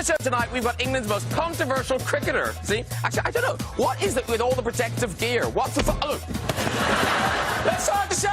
the show tonight, we've got England's most controversial cricketer. See? Actually, I don't know. What is it with all the protective gear? What's the look. Let's start the show!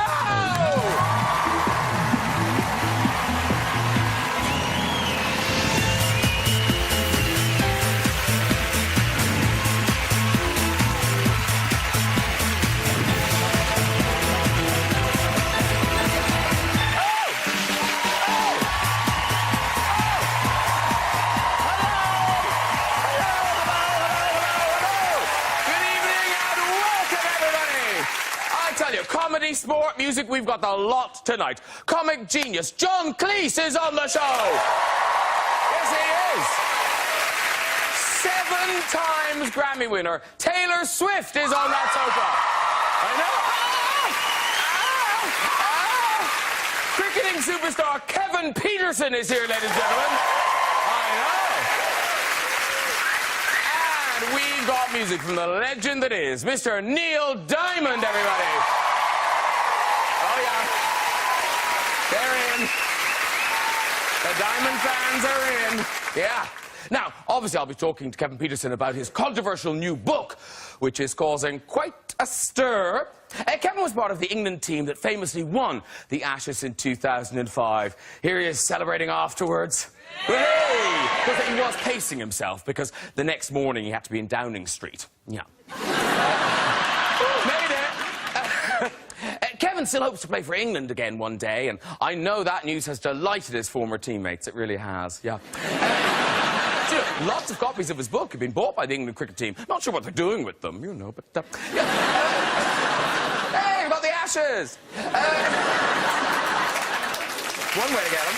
Comedy, sport, music, we've got the lot tonight. Comic genius John Cleese is on the show. Yes, he is. 7 times Grammy winner Taylor Swift is on that sofa. I know. Cricketing superstar Kevin Pietersen is here, ladies and gentlemen. I know. And we've got music from the legend that is Mr. Neil Diamond, everybody. They're in. The Diamond fans are in. Yeah. Now, obviously, I'll be talking to Kevin Pietersen about his controversial new book, which is causing quite a stir. Kevin was part of the England team that famously won the Ashes in 2005. Here he is celebrating afterwards. Hey! Because he was pacing himself because the next morning he had to be in Downing Street. Yeah. Made it! Kevin still hopes to play for England again one day, and I know that news has delighted his former teammates. It really has, yeah. Lots of copies of his book have been bought by the England cricket team. Not sure what they're doing with them, you know, but... yeah. Hey, we've got the Ashes! One way to get them.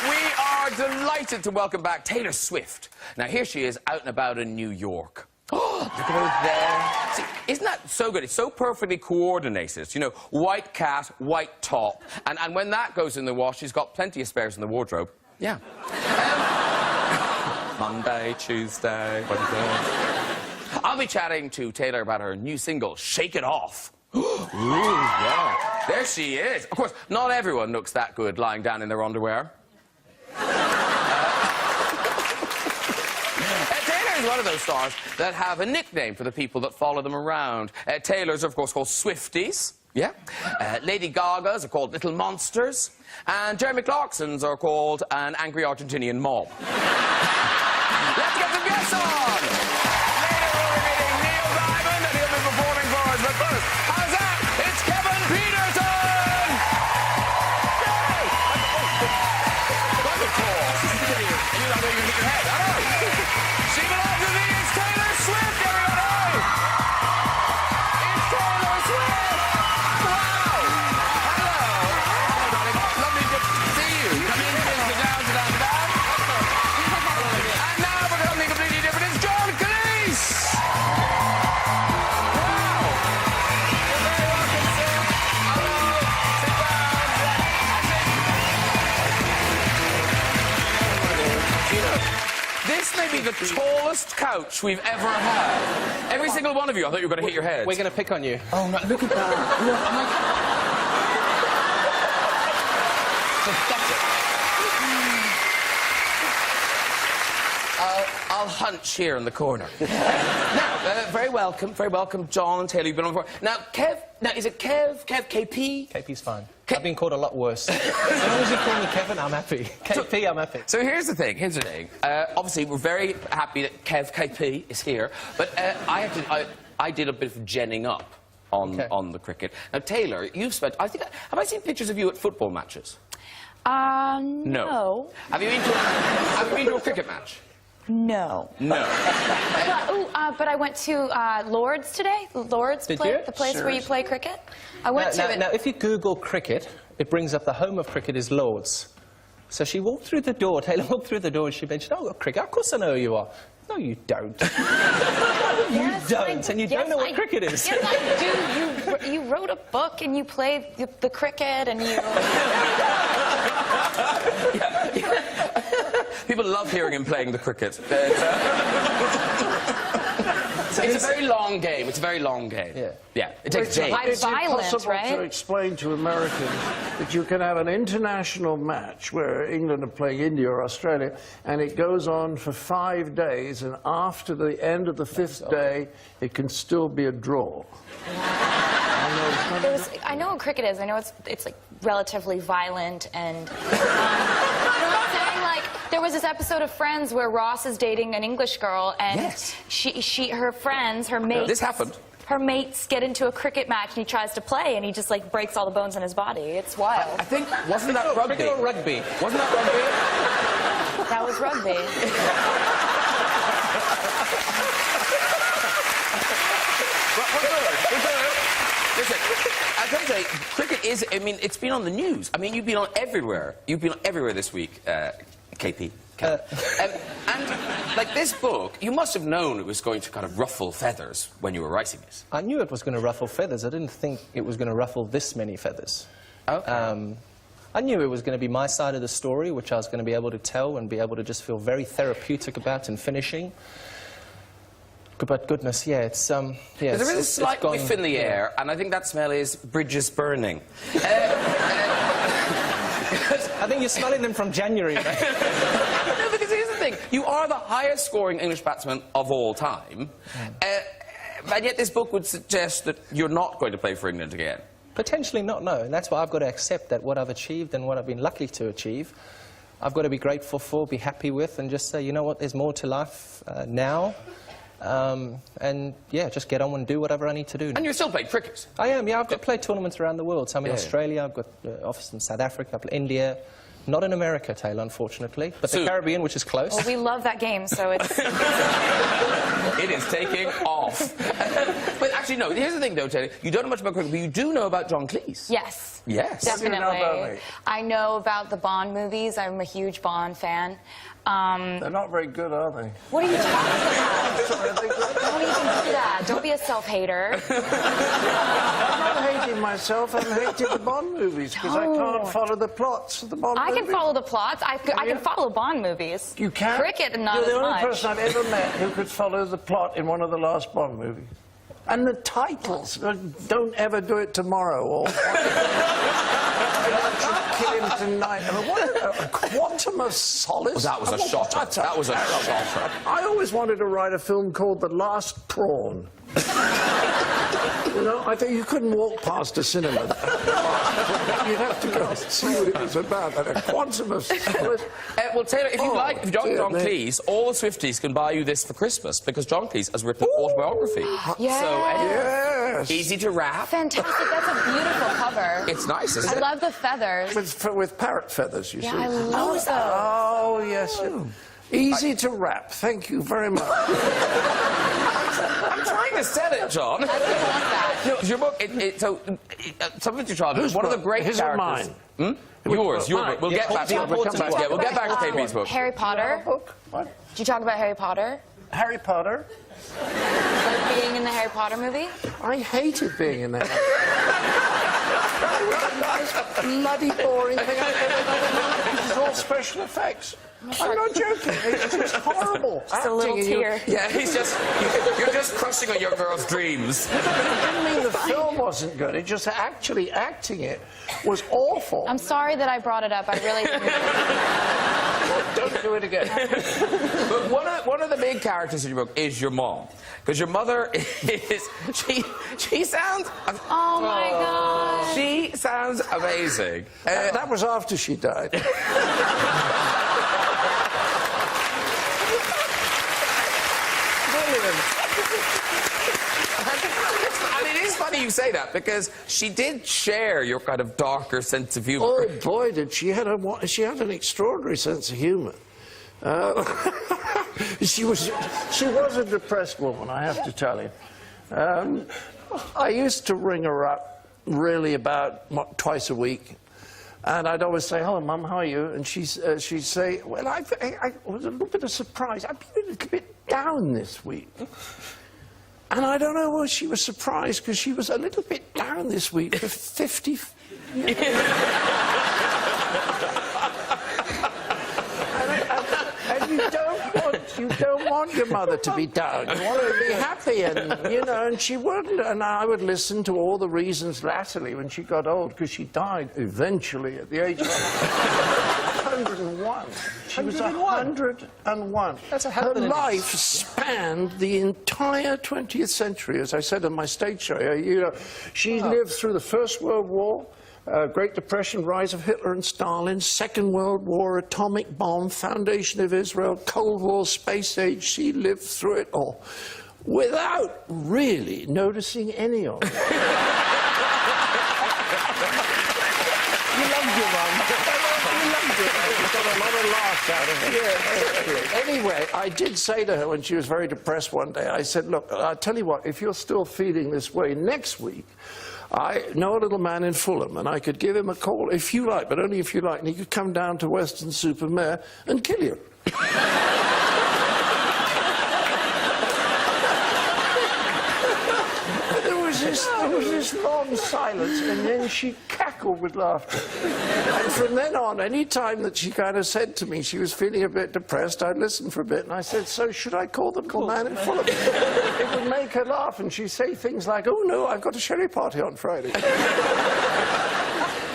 We are delighted to welcome back Taylor Swift. Now, here she is out and about in New York. Oh, look at her there. See, isn't that so good? It's so perfectly coordinated. You know, white cat, white top. And when that goes in the wash, she's got plenty of spares in the wardrobe. Yeah. Monday, Tuesday, Wednesday. I'll be chatting to Taylor about her new single, Shake It Off. Ooh, yeah. There she is. Of course, not everyone looks that good lying down in their underwear. One of those stars that have a nickname for the people that follow them around. Taylor's are, of course, called Swifties. Yeah. Lady Gaga's are called Little Monsters. And Jeremy Clarkson's are called an angry Argentinian mob. Let's get some guests on! Later we'll be meeting Neil Diamond, and he'll be performing for us. But first, how's that? It's Kevin Pietersen! Yay! What a call. You don't know you can hit your head. I know. She belongs to me. It's Taylor Swift, everybody! It's Taylor Swift! Wow! Hello! Hello, darling. Lovely to see you. Come in, Mr. Down. And now, for something completely different, it's John Cleese! Wow! You're very welcome, sir. Hello. Sit down. This may be the tallest couch we've ever had. Every single one of you, I thought you were going to hit your head. We're going to pick on you. Oh, no, look at that. Look, I'll hunch here in the corner. Now, very welcome, John and Taylor. You've been on before. Now, is it Kev? KP? KP's fine. I've been called a lot worse. As long as you call me Kevin, I'm happy. KP, I'm happy. So here's the thing. Obviously, we're very happy that KP is here, but I did a bit of jenning up on the cricket. Now, Taylor, you've spent... have I seen pictures of you at football matches? No. Have you been to a cricket match? No. No. But I went to Lord's today. Lord's Did you? The place where you play cricket. I went to it. Now, if you Google cricket, it brings up the home of cricket is Lord's. So she walked through the door, Taylor walked through the door, and she mentioned, oh, cricket, of course I know who you are. No, you don't. Yes, you don't, and you don't know what cricket is. Yes, I do. You wrote a book, and you played the cricket, and you... People love hearing him playing the cricket. It's a very long game. It's a very long game. Yeah. Yeah. It takes days. High violence, possible right? to explain to Americans that you can have an international match where England are playing India or Australia, and it goes on for 5 days, and after the end of the 5th day, it can still be a draw. I know what cricket is. I know it's like relatively violent and. You know what I'm saying? Like there was this episode of Friends where Ross is dating an English girl, and Yes. her friends, her mates. This happened. Her mates get into a cricket match, and he tries to play, and he just like breaks all the bones in his body. It's wild. I think wasn't that rugby? Cricket or rugby? Wasn't that rugby? That was rugby. Listen, I tell you, cricket is. I mean, it's been on the news. I mean, you've been on everywhere. You've been on everywhere this week, KP. And like this book, you must have known it was going to kind of ruffle feathers when you were writing it. I knew it was going to ruffle feathers. I didn't think it was going to ruffle this many feathers. Okay. I knew it was going to be my side of the story, which I was going to be able to tell and be able to just feel very therapeutic about in finishing. But goodness, yeah, it's yeah. There is a slight gone, whiff in the air, and I think that smell is bridges burning. I think you're smelling them from January, right? No, because here's the thing. You are the highest scoring English batsman of all time. And yet this book would suggest that you're not going to play for England again. Potentially not, no. And that's why I've got to accept that what I've achieved and what I've been lucky to achieve, I've got to be grateful for, be happy with, and just say, you know what, there's more to life now. And, yeah, just get on and do whatever I need to do. And you're still playing cricket. I am, yeah. I've got played tournaments around the world. So I'm in Australia, I've got office in South Africa, India. Not in America, Taylor, unfortunately. But the Caribbean, which is close. Well, we love that game, so it's... It is taking off. But actually, no, here's the thing, though, Taylor. You don't know much about cricket, but you do know about John Cleese. Yes. Yes. Definitely. What do you know about me? I know about the Bond movies. I'm a huge Bond fan. They're not very good, are they? What are you talking about? Don't even do that. Don't be a self-hater. I'm not hating myself, I'm hating the Bond movies because I can't follow the plots of the Bond movies. I can follow the plots. I can follow Bond movies. You can? Cricket, not You're as the only much. person I've ever met who could follow the plot in one of the last Bond movies. And the titles, don't ever do it tomorrow, or kill him tonight. I mean, what a quantum of solace. Well, that was a shocker. That was a shocker. I always wanted to write a film called The Last Prawn. You know, I think you couldn't walk past a cinema. You'd have to go and see what it was about. And a quantum of solace. Well, Taylor, if you like, if John dear me. Cleese, all the Swifties can buy you this for Christmas because John Cleese has written an autobiography. Yes. So, anyway, Yes. easy to wrap. Fantastic. That's a beautiful cover. It's nice, isn't I it? love the feathers. With parrot feathers, you see. I love those. Oh, yes. Easy to wrap. Thank you very much. I'm trying to sell it, John. I really want that. No, your book, something to try. Whose One of the book? great His or characters. mine? Yours, your Mine. book. We'll get back to the it. important one. Yeah, we'll get back to KP's book. Harry Potter. Book? What? Did you talk about Harry Potter? Harry Potter? Like being in the Harry Potter movie? I hated being in that. It was the most bloody boring thing I've ever done. This is all special effects. I'm not joking. It's just horrible. Just a little Acting, tear. Yeah, you're just crushing on your girl's dreams. It didn't mean the film wasn't good. It just actually acting it was awful. I'm sorry that I brought it up. I really didn't. Don't do it again. But one of the big characters in your book is your mom. Because your mother is... She sounds... Oh, my God. She sounds amazing. That was after she died. And it is funny you say that, because she did share your kind of darker sense of humour. Oh boy, did she had an extraordinary sense of humour. She was a depressed woman, I have to tell you. I used to ring her up really about twice a week, and I'd always say, "Hello, Mum, how are you?" And she'd say, "Well, I was a little bit of surprise. I've been a little bit down this week." And I don't know why she was surprised, because she was a little bit down this week for 50... and you don't want You don't want your mother to be down. You want her to be happy, and, you know, and she wouldn't. And I would listen to all the reasons latterly when she got old, because she died eventually at the age of 101. She was 101. That's a Her hell of an life spanned the entire 20th century, as I said on my stage show. You know, she lived through the First World War, Great Depression, rise of Hitler and Stalin, Second World War, atomic bomb, foundation of Israel, Cold War, space age. She lived through it all without really noticing any of it. You loved your mum. You loved it. You got a lot of laughs out of it. Yeah. Anyway, I did say to her when she was very depressed one day, I said, look, I'll tell you what, if you're still feeling this way next week, I know a little man in Fulham, and I could give him a call if you like, but only if you like, and he could come down to Weston-super-Mare and kill you. There was this long silence, and then she cackled with laughter. And from then on, any time that she kind of said to me she was feeling a bit depressed, I'd listen for a bit, and I said, so should I call the little man in Fulham? It would make her laugh, and she'd say things like, oh no, I've got a sherry party on Friday.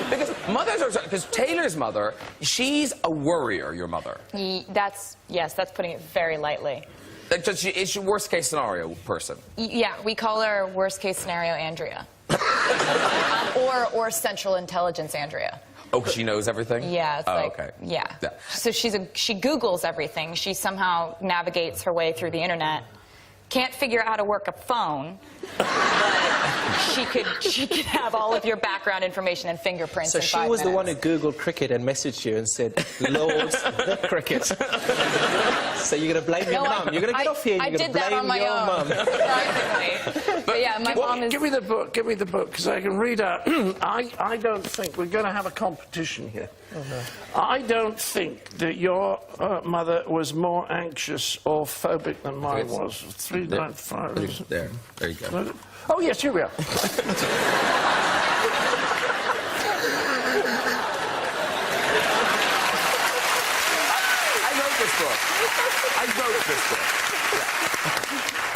Because mothers are... Because Taylor's mother, she's a worrier, your mother. Yes, that's putting it very lightly. Is she worst-case scenario person? Yeah, we call her worst-case scenario Andrea. Or Central Intelligence Andrea. Oh, because she knows everything? Yeah, it's like, okay. Yeah. So she Googles everything. She somehow navigates her way through the internet. Can't figure out how to work a phone, but she could have all of your background information and fingerprints So in 5 she was minutes. the one who Googled cricket and messaged you and said, Lord, the cricket. So you're going to blame your mum. You're going to get off here and you're going to blame your mum. Surprisingly. But yeah, my mom is... Give me the book, because I can read out. I don't think we're going to have a competition here. Oh, no. I don't think that your mother was more anxious or phobic than mine was. 395. There you go. Oh, yes, here we are. I wrote this book.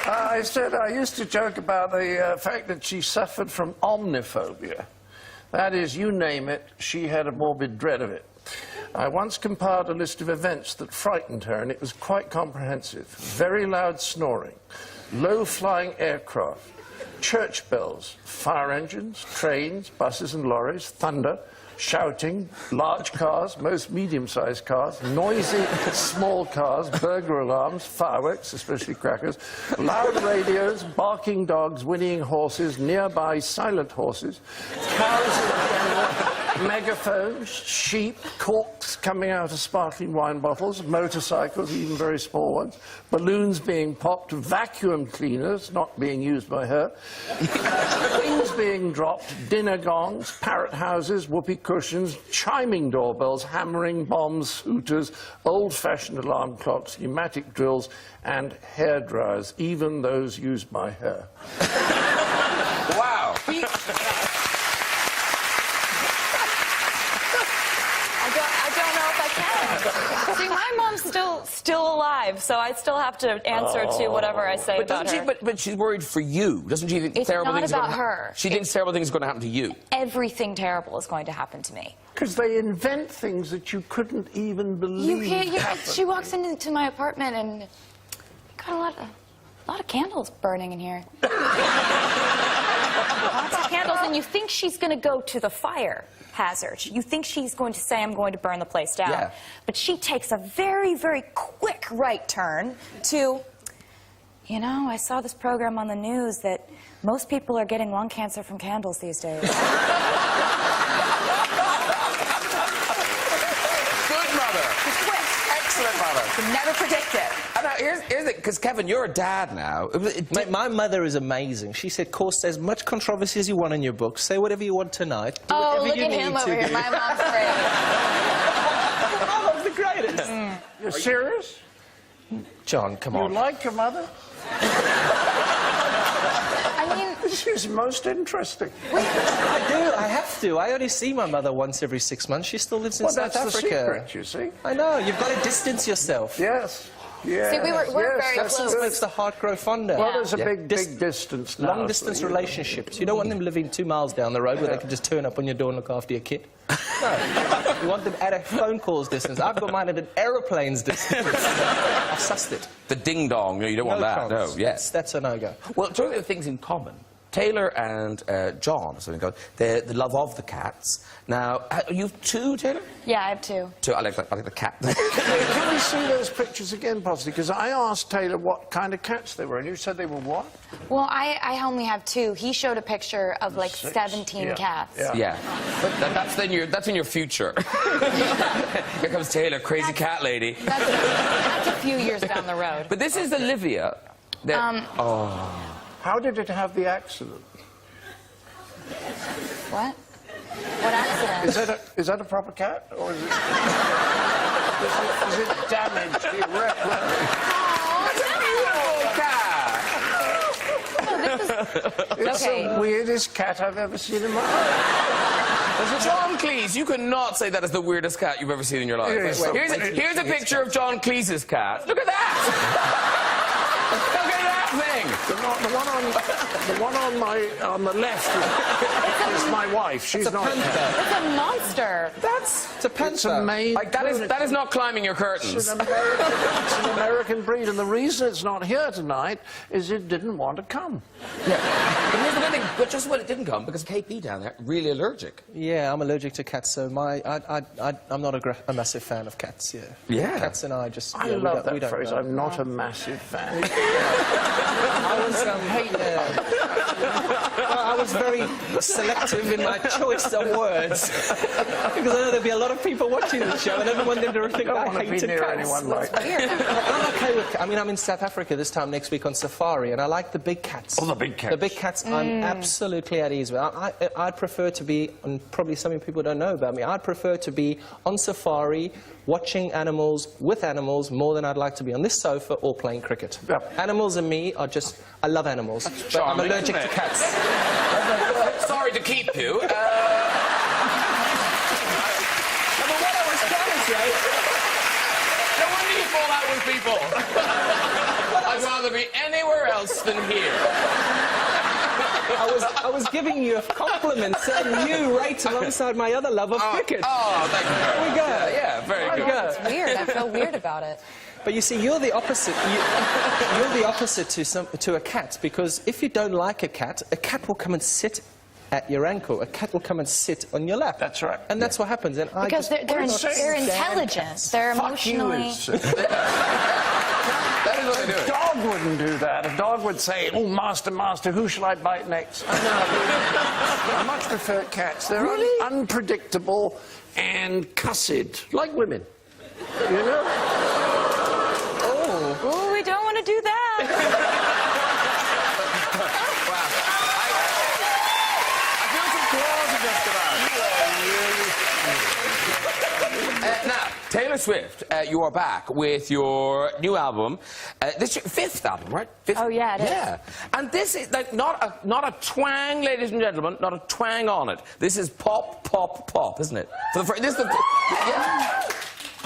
I said I used to joke about the fact that she suffered from omniphobia. That is, you name it, she had a morbid dread of it. I once compiled a list of events that frightened her, and it was quite comprehensive. Very loud snoring, low-flying aircraft, church bells, fire engines, trains, buses and lorries, thunder, shouting, large cars, most medium-sized cars, noisy small cars, burglar alarms, fireworks, especially crackers, loud radios, barking dogs, whinnying horses, nearby silent horses, cows in general, megaphones, sheep, corks coming out of sparkling wine bottles, motorcycles, even very small ones, balloons being popped, vacuum cleaners not being used by her, things being dropped, dinner gongs, parrot houses, whoopee cushions, chiming doorbells, hammering bombs, hooters, old-fashioned alarm clocks, pneumatic drills, and hairdryers, even those used by her. Wow. See, my mom's still alive, so I still have to answer to whatever I say about her. But she's worried for you. Doesn't she think It's terrible not things about are her. She thinks terrible things are going to happen to you. Everything terrible is going to happen to me. Because they invent things that you couldn't even believe happened. She walks into my apartment and got a lot of candles burning in here. Lots of candles, and you think she's going to go to the fire hazard. You think she's going to say, I'm going to burn the place down. Yeah. But she takes a very, very quick right turn to, you know, I saw this program on the news that most people are getting lung cancer from candles these days. Good mother. Excellent mother. You never predict it. And now, here's it, because Kevin, you're a dad now. My mother is amazing. She said, "Course, as much controversy as you want in your book. Say whatever you want tonight. Do Oh, whatever look you at need him to over here. do." My mom's great. My mom's the greatest. You're serious? John, come You on. like your mother? I mean, This is most interesting. I do. I have to. I only see my mother once every 6 months. She still lives in Well, South that's the Africa. secret, you see. I know. You've got to distance yourself. Yes. Yeah. See, we're very that's close. good. Makes the heart grow fonder. Well, there's a Yeah. big distance now. Long-distance relationships. You don't want them living 2 miles down the road where they can just turn up on your door and look after your kid. No. You want them at a phone call's distance. I've got mine at an aeroplane's distance. I've sussed it. The ding-dong, no, you don't want that. chance. No, yes. That's a no-go. Well, talking about things in common, Taylor and John, the love of the cats. Now, you have two, Taylor? Yeah, I have two. Two. I like the cat. Can we see those pictures again, possibly? Because I asked Taylor what kind of cats they were, and you said they were what? Well, I only have two. He showed a picture of like 17 Yeah. cats. Yeah. Yeah, but that's in your future. Here comes Taylor, crazy cat lady. That's a few years down the road. But this is Olivia. How did it have the accident? What? What accident? Is that a proper cat, or is it damaged irreparably? It's Okay. the weirdest cat I've ever seen in my life. John Cleese, you could not say that is the weirdest cat you've ever seen in your life. Here's a picture of John Cleese's cat. Look at that! Look at that thing! The one on the left is my wife. She's not. It's a monster. It's a panther. It's a maid. Like, that is not climbing your curtains. It's an American breed, and the reason it's not here tonight is it didn't want to come. Yeah. But here's the good thing, but just when it didn't come, because KP down there, really allergic. Yeah, I'm allergic to cats, so I'm not a massive fan of cats, yeah. Yeah. Cats and I just... I yeah, we love don't that phrase. know. I'm not a massive fan. I was very selective in my choice of words. Because I know there'd be a lot of people watching the show and everyone did think I want to be hated near cats. anyone like that. I'm okay with... I mean, I'm in South Africa this time next week on safari, and I like the big cats. Oh, the big cats. The big cats, I'm absolutely at ease with. I'd prefer to be, and probably something people don't know about me, I'd prefer to be on safari, watching animals, with animals, more than I'd like to be on this sofa or playing cricket. Yep. Animals and me are just... I love animals, but I'm charming, allergic isn't to it? cats. Sorry to keep you. But what I was trying to say... No wonder you fall out with people. I'd rather be anywhere else than here. I was giving you a compliment, saying you right alongside my other love of cricket. Oh, thank you. There we go. Yeah, very There we good. go. It's weird. I feel weird about it. But you see, you're the opposite. You're the opposite to a cat, because if you don't like a cat will come and sit at your ankle. A cat will come and sit on your lap. That's right. And that's what happens. And Because they're intelligent. They're emotionally... That is what they do. A dog wouldn't do that. A dog would say, "Oh, master, master, who shall I bite next?" I much prefer cats. They're unpredictable and cussed, like women. You know? Oh, we don't want to do that. I feel some claws just about. Now, Taylor Swift, you are back with your new album. This your fifth album, right? Fifth? Oh, yeah, it is. Yeah. And this is like not a twang, ladies and gentlemen, not a twang on it. This is pop, pop, pop, isn't it? For the this is the yeah.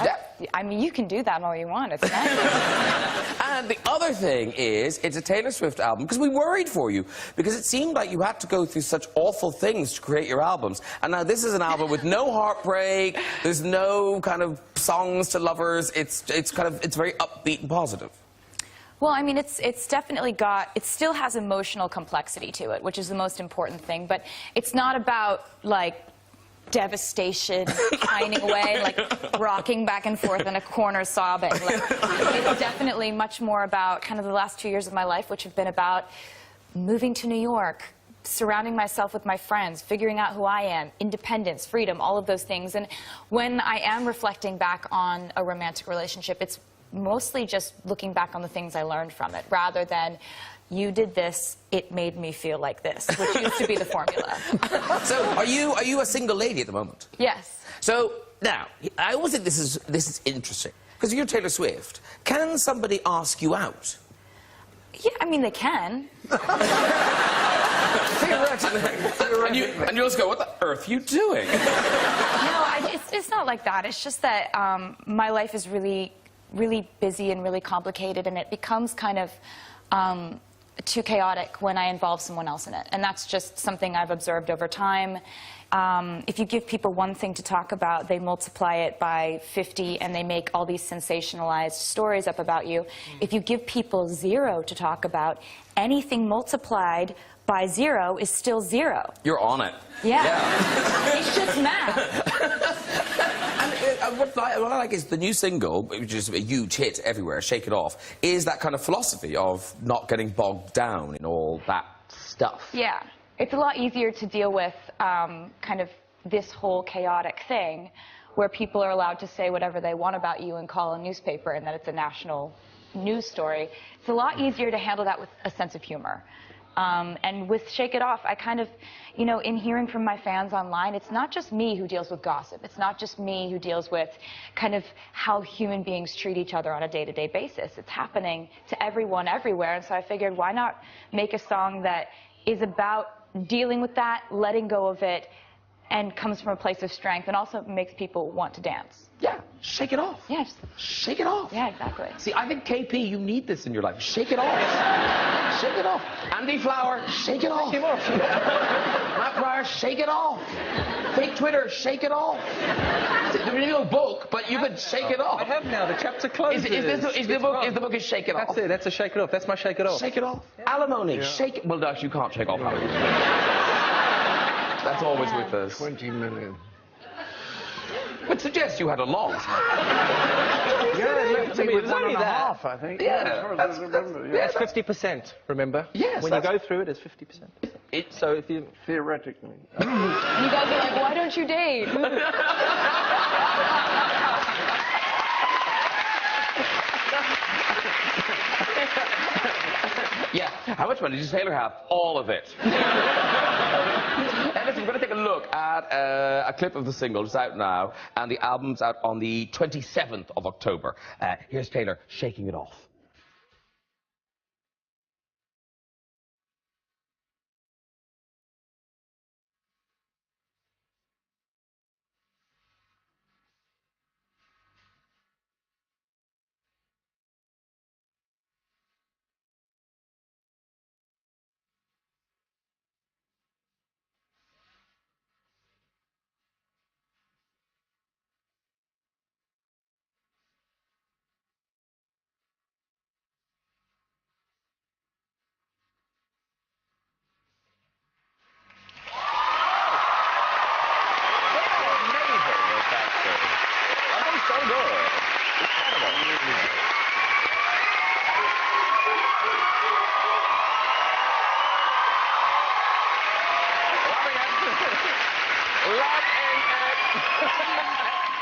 Yeah. I mean, you can do that all you want. It's nice. And the other thing is, it's a Taylor Swift album, because we worried for you, because it seemed like you had to go through such awful things to create your albums. And now this is an album with no heartbreak, there's no kind of songs to lovers, it's very upbeat and positive. Well, I mean, it's definitely got... It still has emotional complexity to it, which is the most important thing. But it's not about, like, devastation, pining away, like rocking back and forth in a corner sobbing. Like, it's definitely much more about kind of the last 2 years of my life, which have been about moving to New York, surrounding myself with my friends, figuring out who I am, independence, freedom, all of those things. And when I am reflecting back on a romantic relationship, it's mostly just looking back on the things I learned from it, rather than you did this, it made me feel like this, which used to be the formula. So, are you a single lady at the moment? Yes. So, now, I always think this is interesting, because you're Taylor Swift. Can somebody ask you out? Yeah, I mean, they can. Theoretically. And you'll just go, what the earth are you doing? No, it's not like that. It's just that my life is really really busy and really complicated, and it becomes kind of too chaotic when I involve someone else in it. And that's just something I've observed over time. If you give people one thing to talk about, they multiply it by 50 and they make all these sensationalized stories up about you. If you give people 0 to talk about, anything multiplied by 0 is still 0. You're on it. Yeah. It's just math. And what I like is the new single, which is a huge hit everywhere, Shake It Off, is that kind of philosophy of not getting bogged down in all that stuff. Yeah. It's a lot easier to deal with kind of this whole chaotic thing where people are allowed to say whatever they want about you and call a newspaper and that it's a national news story. It's a lot easier to handle that with a sense of humor. And with Shake It Off, I kind of, you know, in hearing from my fans online, it's not just me who deals with gossip. It's not just me who deals with kind of how human beings treat each other on a day-to-day basis. It's happening to everyone everywhere. And so I figured, why not make a song that is about dealing with that, letting go of it, and comes from a place of strength, and also makes people want to dance. Yeah, shake it off. Yes. Shake it off. Yeah, exactly. See, I think, KP, you need this in your life. Shake it off. Shake it off. Andy Flower, shake it off. Matt Pryor, shake it off. Fake Twitter, shake it off. There's no book, but you could shake it off. I have now. The chapter closes. Is the book is Shake It Off? That's it. That's a Shake It Off. That's my Shake It Off. Shake it off. Yeah. Alimony, shake it. Well, no, you can't shake off alimony. That's always with us. 20 million. Would suggest you had a lot. Yeah, left me with only 1.5, I think. Yeah, as far as I remember. Yeah. That's 50%, remember? Yes, When you go through it, it's 50%. So if you... Theoretically. You guys are like, why don't you date? Yeah. How much money does Taylor have? All of it. Listen, we're going to take a look at a clip of the single. It's out now, and the album's out on the 27th of October. Here's Taylor shaking it off.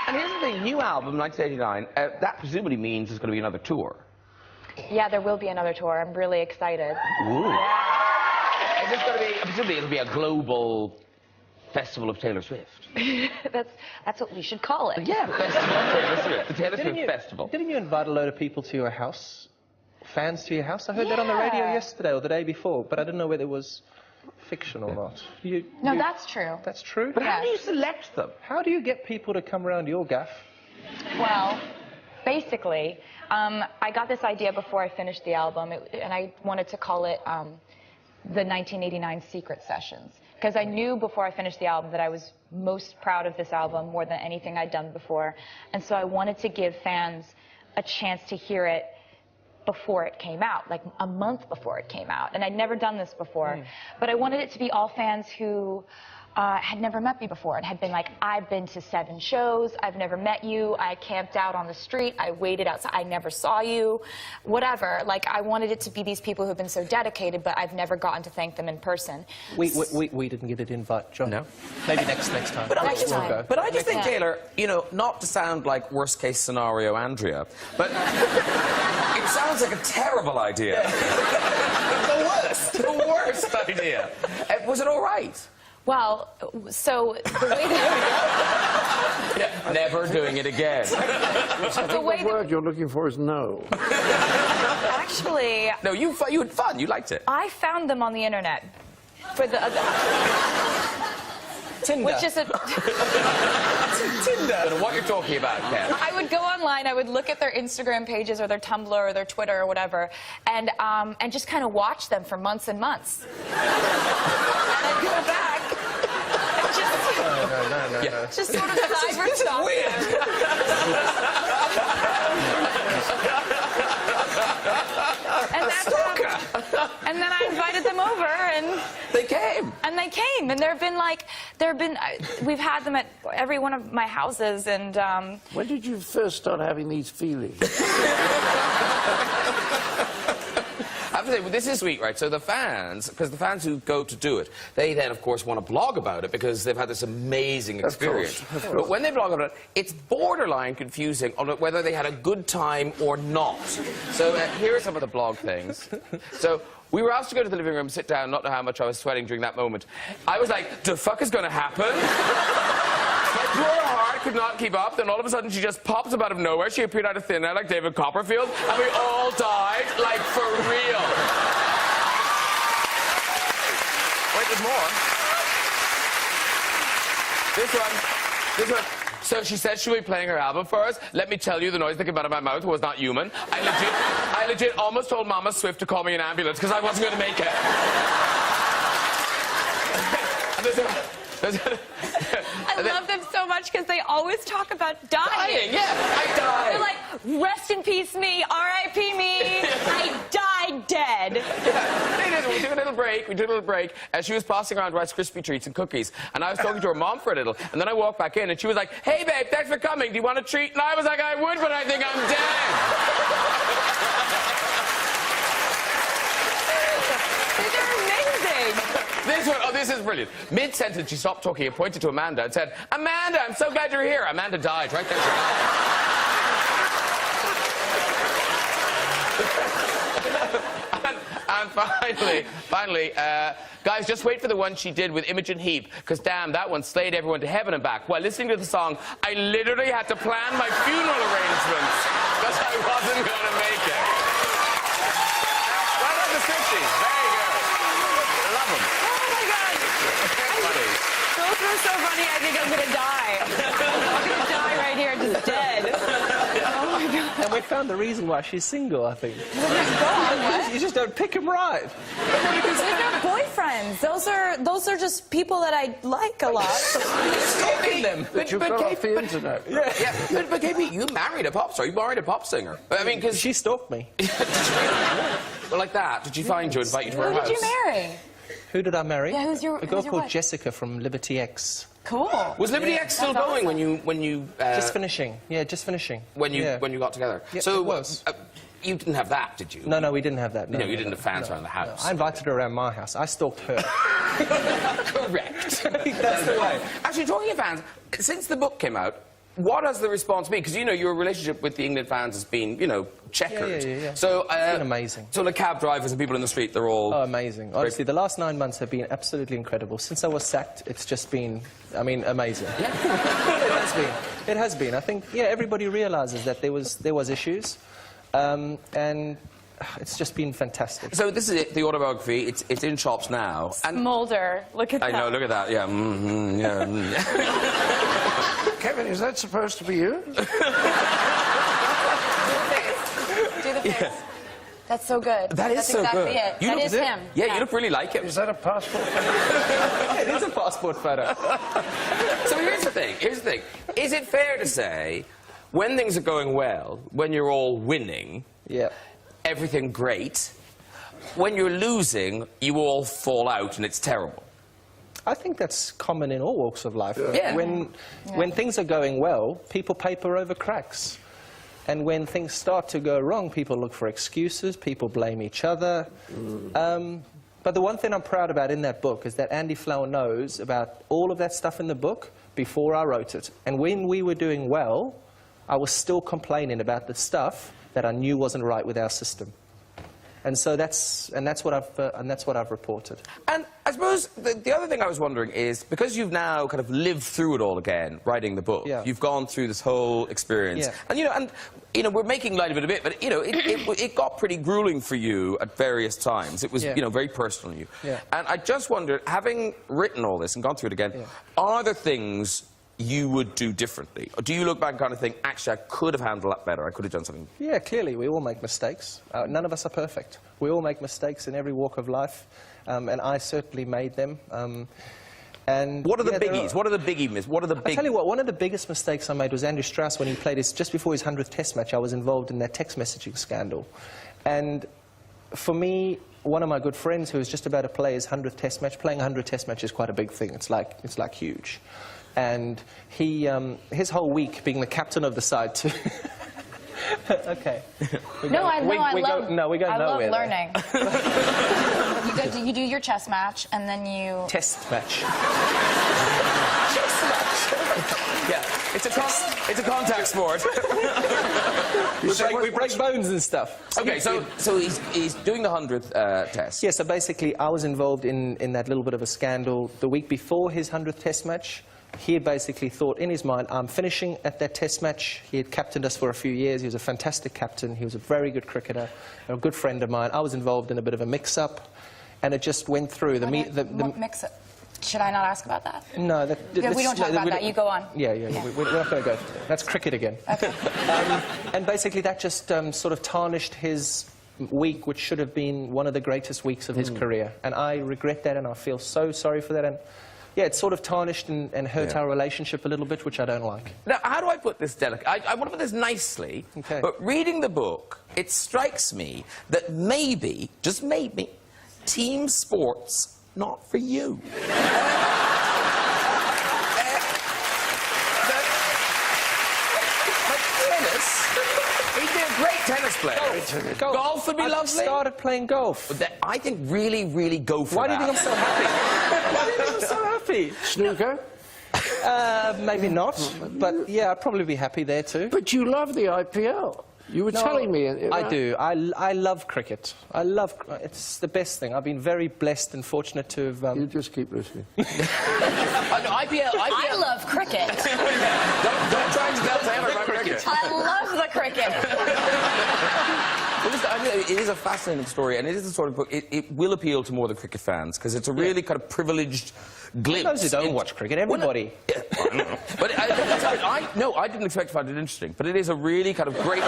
And here's the thing, new album, 1989, that presumably means there's going to be another tour. Yeah, there will be another tour. I'm really excited. Ooh. Yeah. Is this going to be, presumably it'll be a global festival of Taylor Swift. That's what we should call it. Yeah, festival of Taylor Swift. The Taylor Swift Festival. Didn't you invite a load of people to your house? Fans to your house? I heard that on the radio yesterday or the day before, but I didn't know whether it was fiction or not. No, that's true. That's true? But how do you select them? How do you get people to come around your gaff? Well, basically, I got this idea before I finished the album, and I wanted to call it the 1989 Secret Sessions, because I knew before I finished the album that I was most proud of this album more than anything I'd done before, and so I wanted to give fans a chance to hear it before it came out, like a month before it came out. And I'd never done this before. But I wanted it to be all fans who had never met me before and had been like, I've been to 7 shows, I've never met you, I camped out on the street, I waited outside, I never saw you, whatever. Like, I wanted it to be these people who've been so dedicated, but I've never gotten to thank them in person. We didn't get an invite, John. No. Maybe next time. But Next time. Go. But I just think, Taylor, you know, not to sound like worst case scenario Andrea, but it sounds like a terrible idea. The worst idea. Was it all right? Well, so the way that... Yeah, never doing it again. The word you're looking for is no. Actually... No, you had fun. You liked it. I found them on the internet. For the... Tinder. which is a... I don't know what you're talking about, Ken. I would go online, I would look at their Instagram pages or their Tumblr or their Twitter or whatever, and just kind of watch them for months and months. And I'd go back and just... No. Just sort of cyber stalk them. And that's and then I invited them over, and They came. and they came, and we've had them at every one of my houses, and When did you first start having these feelings? I have to say, well, this is sweet, right? So the fans, because the fans who go to do it, they then, of course, want to blog about it because they've had this amazing experience. Of course. But when they blog about it, it's borderline confusing on whether they had a good time or not. So here are some of the blog things. So we were asked to go to the living room, sit down, not know how much I was sweating during that moment. I was like, the fuck is going to happen? My poor heart could not keep up. Then all of a sudden, she just pops up out of nowhere. She appeared out of thin air like David Copperfield, and we all died, like, for real. Wait, there's more. This one. So she said she'll be playing her album for us. Let me tell you, the noise that came out of my mouth was not human. I legit almost told Mama Swift to call me an ambulance because I wasn't going to make it. I love them so much because they always talk about dying. Yeah, I died. They're like, rest in peace me, R.I.P. me, I died dead. Yeah, we took a little break, and she was passing around Rice Krispie treats and cookies, and I was talking to her mom for a little, and then I walked back in, and she was like, hey, babe, thanks for coming. Do you want a treat? And I was like, I would, but I think I'm dead. These are amazing. This is brilliant. Mid-sentence, she stopped talking and pointed to Amanda and said, Amanda, I'm so glad you're here. Amanda died right there. And finally, guys, just wait for the one she did with Imogen Heap, because damn, that one slayed everyone to heaven and back. While listening to the song, I literally had to plan my funeral arrangements because I wasn't going to make it. Right on the 60s. Very good. I love them. Oh my God. Funny. Those were so funny, I think I'm gonna die. I'm gonna die right here, just dead. Oh my God. And we found the reason why she's single, I think. Oh my God, what? You just don't pick him right. Those are boyfriends. Those are just people that I like a lot. Stalking them. That you got off the internet. Yeah, but KB, you married a pop star. You married a pop singer. I mean, because She stalked me. well, like that. Did she find you, invite you to her Who house? did you marry? Who did I marry? Yeah, who's your A girl called wife? Jessica from Liberty X. Cool. Was Liberty X still That's going awesome. when you Just finishing. Yeah, just finishing. when you Yeah. got together? Yeah, so it was. You didn't have that, did you? No, we didn't have that. No, You didn't have fans around the house. I invited her around my house. I stalked her. Correct. That's the way. Actually, talking of fans, since the book came out, what has the response been? Because, your relationship with the England fans has been, checkered. Yeah. So, It's been amazing. So the cab drivers and people in the street, they're all... Oh, amazing. Honestly, the last 9 months have been absolutely incredible. Since I was sacked, it's just been, amazing. Yeah. It has been. I think, everybody realizes that there was issues. And it's just been fantastic. So this is it, the autobiography. It's in shops now. And Smolder. Look at that. I know, look at that. Yeah. Kevin, is that supposed to be you? Do the face. Yeah. That's so good. That is That's so exactly good. it. That is him. Yeah, you look really like him. Is that a passport? It is a passport photo. So here's the thing. Is it fair to say, when things are going well, when you're all winning, Yeah. everything great, when you're losing, you all fall out and it's terrible? I think that's common in all walks of life. Yeah. When things are going well, people paper over cracks. And when things start to go wrong, people look for excuses, people blame each other. But the one thing I'm proud about in that book is that Andy Flower knows about all of that stuff in the book before I wrote it. And when we were doing well, I was still complaining about the stuff that I knew wasn't right with our system. And so that's what I've reported. And I suppose the other thing I was wondering is, because you've now kind of lived through it all again, writing the book, Yeah. you've gone through this whole experience, Yeah. and we're making light of it a bit, but it got pretty grueling for you at various times. It was very personal to you. Yeah. And I just wondered, having written all this and gone through it again, are there things you would do differently? Or do you look back and kind of think, actually, I could have handled that better, I could have done something? Yeah, clearly, we all make mistakes. None of us are perfect. We all make mistakes in every walk of life, and I certainly made them. And what are the biggies? What are the biggies? What are the big... I'll tell you what, one of the biggest mistakes I made was Andrew Strauss when he played just before his 100th Test match. I was involved in that text messaging scandal. And for me, one of my good friends who was just about to play his 100th Test match, playing a 100th Test match is quite a big thing. It's like huge. And he, his whole week being the captain of the side too. Okay. I love nowhere. learning. You do your chess match, and then you... Test match. Chess match. Yeah, it's a contact sport. we break bones and stuff. Okay, so he's doing the 100th test. Yeah, so basically I was involved in that little bit of a scandal the week before his 100th Test match. He had basically thought in his mind, I'm finishing at that Test match. He had captained us for a few years. He was a fantastic captain. He was a very good cricketer, a good friend of mine. I was involved in a bit of a mix-up, and it just went through. Mix-up. Should I not ask about that? No, we don't talk about that. You go on. Yeah. We're not going to go there. That's cricket again. Okay. And basically that just sort of tarnished his week, which should have been one of the greatest weeks of his career. And I regret that, and I feel so sorry for that. And yeah, it sort of tarnished and hurt our relationship a little bit, which I don't like. Now, how do I put this delicately? I want to put this nicely, but reading the book, it strikes me that maybe, just maybe, team sports not for you. He'd be a great tennis player. Golf would be lovely. I started playing golf. I think really go for that. Why do you think I'm so happy? Why do you think I'm so happy? Snooker? Maybe not, but yeah, I'd probably be happy there too. But you love the IPL. You were telling me. I do. I love cricket. It's the best thing. I've been very blessed and fortunate to have... You just keep listening. IPL. I love cricket. Don't try to tell Taylor about cricket. I love the cricket. Well, listen, I mean, it is a fascinating story, and it is the sort of book, it will appeal to more than cricket fans, because it's a really kind of privileged glimpse. Those who don't watch cricket, everybody. Well, I don't know. But I didn't expect to find it interesting, but it is a really kind of great...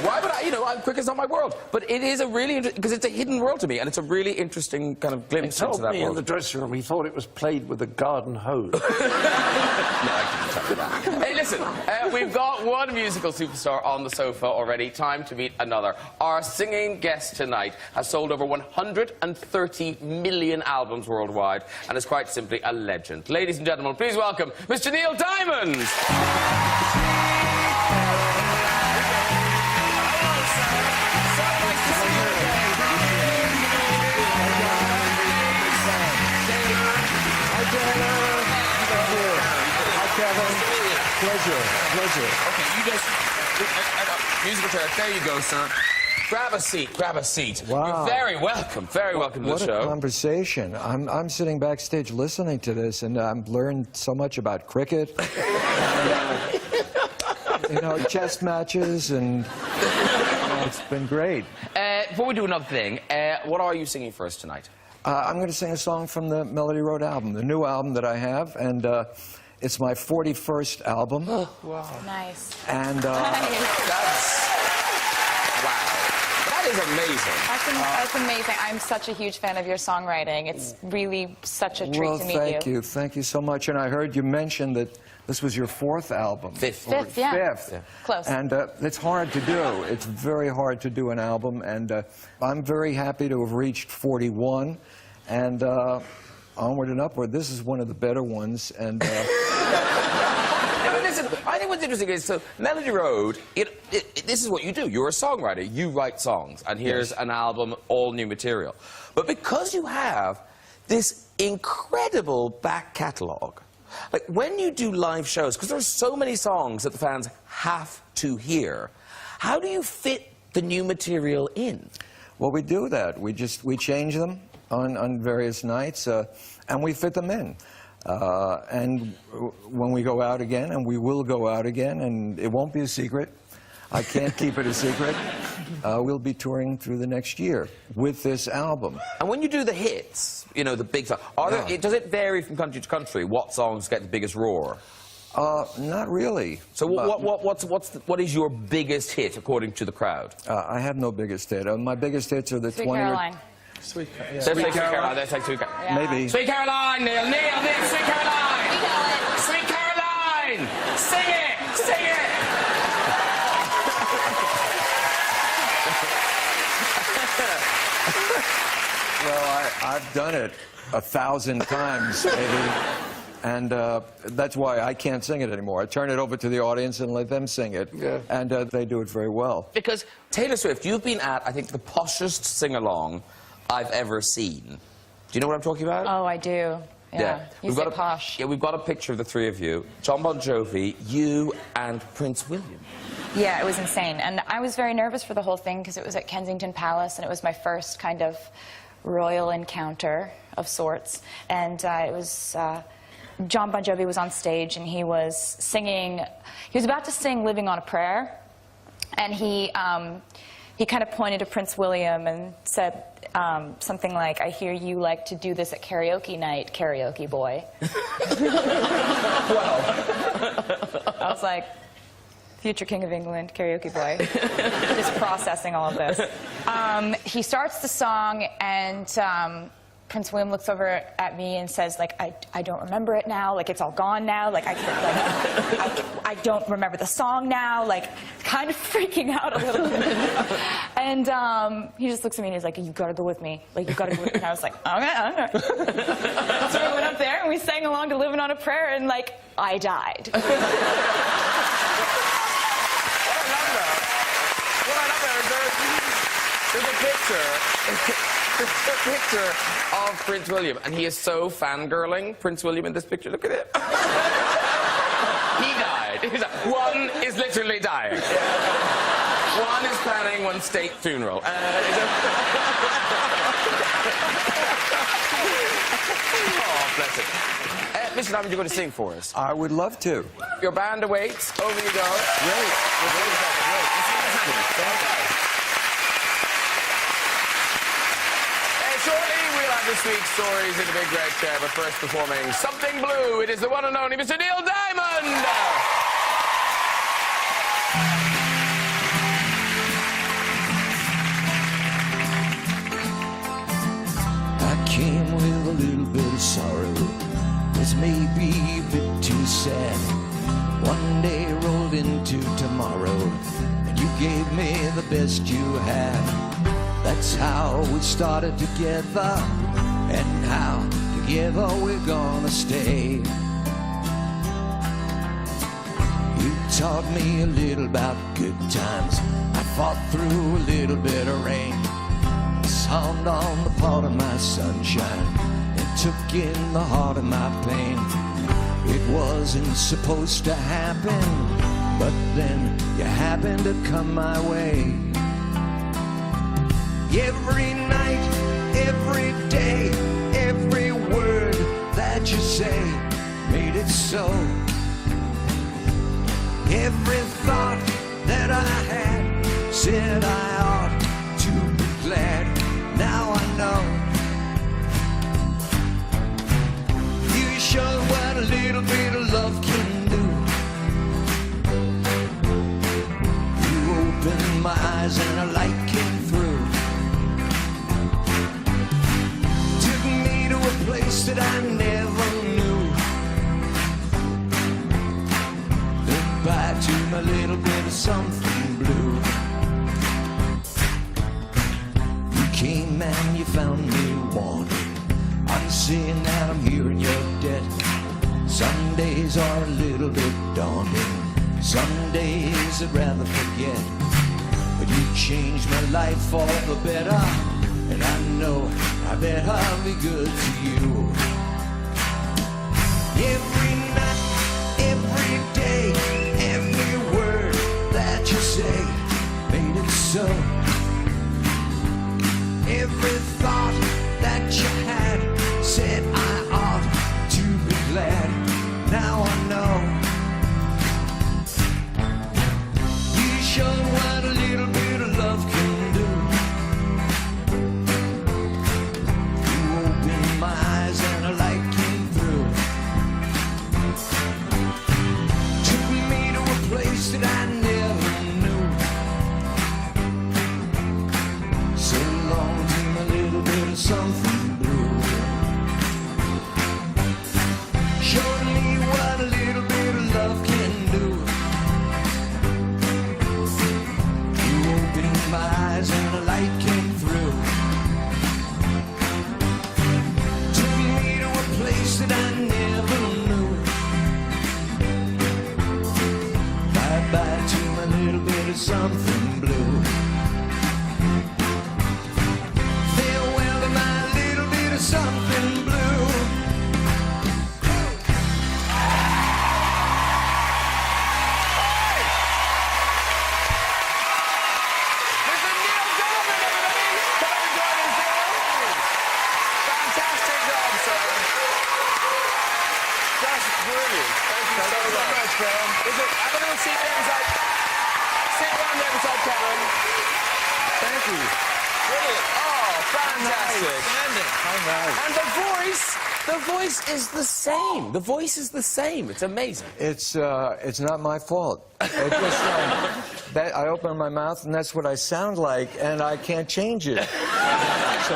Why would I? You know, cricket's not my world. But it is a really interesting... Because it's a hidden world to me, and it's a really interesting kind of glimpse into that world. He told me in the dressing room he thought it was played with a garden hose. No, I didn't tell you that. Hey, listen, we've got one musical superstar on the sofa already. Time to meet another. Our singing guest tonight has sold over 130 million albums worldwide and is quite simply a legend. Ladies and gentlemen, please welcome Mr. Neil Diamond. Pleasure. Okay, you just... musical chair. There you go, sir. Grab a seat. Wow. You're very welcome to the show. What a conversation. I'm sitting backstage listening to this, and I've learned so much about cricket. And, chess matches, and it's been great. Before we do another thing, what are you singing for us tonight? I'm going to sing a song from the Melody Road album, the new album that I have, and it's my 41st album. Oh, wow. Nice. And Wow. That is amazing. That's amazing. I'm such a huge fan of your songwriting. It's really such a treat to meet you. Thank you. Thank you so much. And I heard you mention that this was your 4th album. Fifth, yeah. Fifth. Yeah. Close. And it's hard to do. It's very hard to do an album. And I'm very happy to have reached 41. And onward and upward. This is one of the better ones. And listen, I think what's interesting is, so Melody Road, this is what you do. You're a songwriter. You write songs. And here's an album, all new material. But because you have this incredible back catalogue, like when you do live shows, because there are so many songs that the fans have to hear, how do you fit the new material in? Well, we do that. We change them on various nights, and we fit them in. And when we go out again, and we will go out again, and it won't be a secret. I can't keep it a secret. We'll be touring through the next year with this album. And when you do the hits, you know, the big songs, does it vary from country to country? What songs get the biggest roar? Not really. So what is your biggest hit according to the crowd? I have no biggest hit. My biggest hits are the Sweet 20 Caroline. Sweet, yeah. Sweet Caroline. Let's take Sweet Caroline. Yeah. Maybe. Sweet Caroline, Neil. Neil, Neil, Sweet Caroline. You know it. Sweet Caroline. Sing it. Sing it. Well, I've done it 1,000 times, maybe. And that's why I can't sing it anymore. I turn it over to the audience and let them sing it. Yeah. And they do it very well. Because Taylor Swift, you've been at, I think, the poshest sing-along I've ever seen. Do you know what I'm talking about? Oh, I do. Yeah. You say posh. Yeah, we've got a picture of the three of you. John Bon Jovi, you, and Prince William. Yeah, it was insane. And I was very nervous for the whole thing because it was at Kensington Palace and it was my first kind of royal encounter of sorts. And it was... John Bon Jovi was on stage and he was singing, he was about to sing Living on a Prayer, and he kind of pointed to Prince William and said something like, "I hear you like to do this at karaoke night, karaoke boy." Wow. I was like, future King of England, karaoke boy. Just processing all of this. He starts the song and Prince William looks over at me and says, like, I don't remember it now. Like, it's all gone now. Like, I don't remember the song now. Like, kind of freaking out a little bit. And he just looks at me and he's like, "You've got to go with me. Like, you've got to go with me." And I was like, okay. So we went up there and we sang along to Living on a Prayer and, like, I died. What I love there, there's a picture. There's a picture of Prince William, and he is so fangirling, Prince William, in this picture. Look at it. He died. One is literally dying. One is planning one state funeral. Oh, bless it. Mr. Diamond, you're going to sing for us. I would love to. Your band awaits. Over you go. Great. Shortly, we'll have this week's stories in the big red chair, but first performing Something Blue, it is the one and only Mr. Neil Diamond! I came with a little bit of sorrow, was maybe a bit too sad. One day rolled into tomorrow, and you gave me the best you had. That's how we started together, and how together we're gonna stay. You taught me a little about good times. I fought through a little bit of rain, sound on the part of my sunshine, and took in the heart of my pain. It wasn't supposed to happen, but then you happened to come my way. Every night, every day, every word that you say made it so. Every thought that I had said I ought to be glad. Now I know you showed what a little bit of love can do. You opened my eyes and a light came through. Place that I never knew. Goodbye to my little bit of something blue. You came and you found me wanting. I'm seeing that I'm here in your debt. Some days are a little bit daunting. Some days I'd rather forget. But you changed my life for the better, and I know I better be good to you. Every night, every day, every word that you say made it so. so. Every thought that you had said I ought to be glad. Now I know you showed what a little bit of love can do. You opened my eyes and a light came through. Took me to a place that I never knew. So long to a little bit of something blue. Showed me what a little bit of love can do. You opened my eyes and a light came through. Took me to a place that I never knew. Bye-bye to my little bit of something blue. Farewell to my little bit of something blue. Mr. Neil Diamond, everybody! Come and join us there. Fantastic job, sir. Just brilliant. Thank you so much, Graham. Have a little seat there beside... Sit down there beside Kevin. Thank you. Brilliant. Oh, fantastic. And the voice is the same. The voice is the same. It's amazing. It's not my fault. It just, I open my mouth and that's what I sound like, and I can't change it. So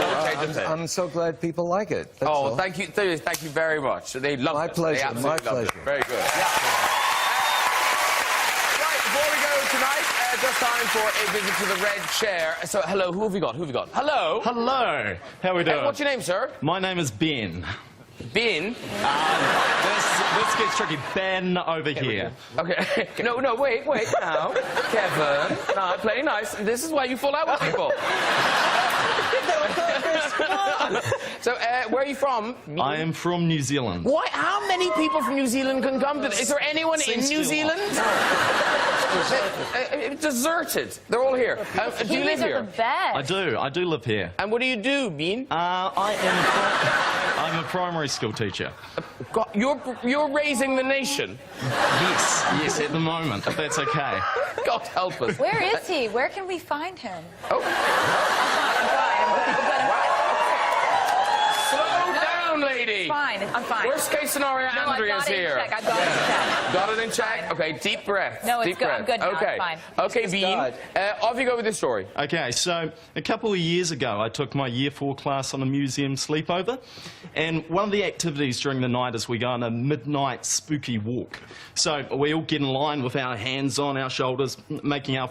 I'm so glad people like it. That's all. Thank you very much. They love it. My pleasure. They absolutely My loved pleasure. it. Very good. Yeah. Right, before we go tonight, just time for a visit to the red chair. So, hello, who have we got? Hello. Hello. How we doing? What's your name, sir? My name is Ben. Ben. This gets tricky. Ben over here. Okay. No, wait now. Kevin. No, play nice. This is why you fall out with people. So, where are you from? I am from New Zealand. Why? How many people from New Zealand can come to this? Is there anyone in Seems to New be a lot. Zealand? Deserted. They're all here. Do you live Kiwis are here? the best. I do live here. And what do you do, Bean? I'm a primary school teacher. God, you're raising the nation. Yes, at the moment, if that's okay. God help us. Where is he? Where can we find him? Oh. I'm Slow down, lady. fine. I'm fine. Worst case scenario, No, Andrea's here. I've got it in check. Got it in check? Okay, deep breath. No, it's deep good. breath. I'm good now. It's Okay. fine. Okay, Bean. Off you go with this story. Okay, so a couple of years ago, I took my Year 4 class on a museum sleepover, and one of the activities during the night is we go on a midnight spooky walk. So we all get in line with our hands on our shoulders, making our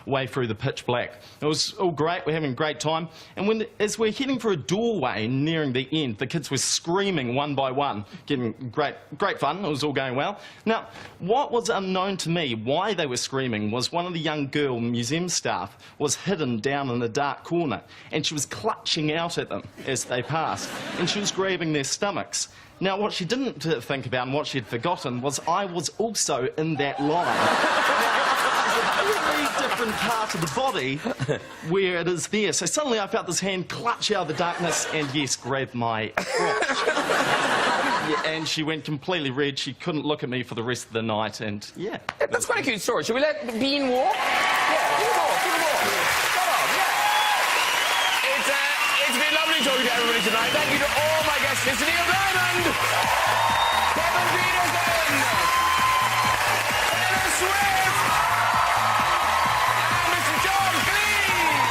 way through the pitch black. It was all great. We're having a great time. And as we're heading for a doorway nearing the end, the kids were screaming one by one, getting great fun. It was all going well. Now, what was unknown to me, why they were screaming, was one of the young girl museum staff was hidden down in a dark corner, and she was clutching out at them as they passed, and she was grabbing their stomachs. Now, what she didn't think about and what she had forgotten was I was also in that line. Very different part of the body where it is there. So suddenly I felt this hand clutch out of the darkness and, yes, grab my crotch. Yeah, and she went completely red. She couldn't look at me for the rest of the night, and yeah. That's quite a cute story. Should we let Bean walk? Yeah, give him a walk, give him a walk. Come on, yeah. It's been lovely talking to everybody tonight. Thank you to all my guests. Mr. Neil Diamond, Kevin Pietersen, Taylor Swift, and Mr. John Cleese.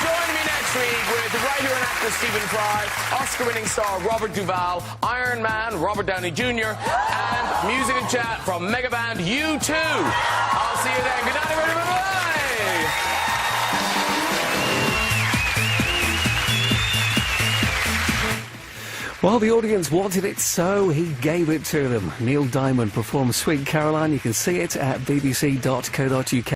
Join me next week with the writer and actor Stephen Fry, Oscar-winning star Robert Duvall, Iron Man Robert Downey Jr., and music and chat from mega band U2. I'll see you then. Good night, everybody. Bye-bye. Well, the audience wanted it, so he gave it to them. Neil Diamond performed Sweet Caroline. You can see it at bbc.co.uk.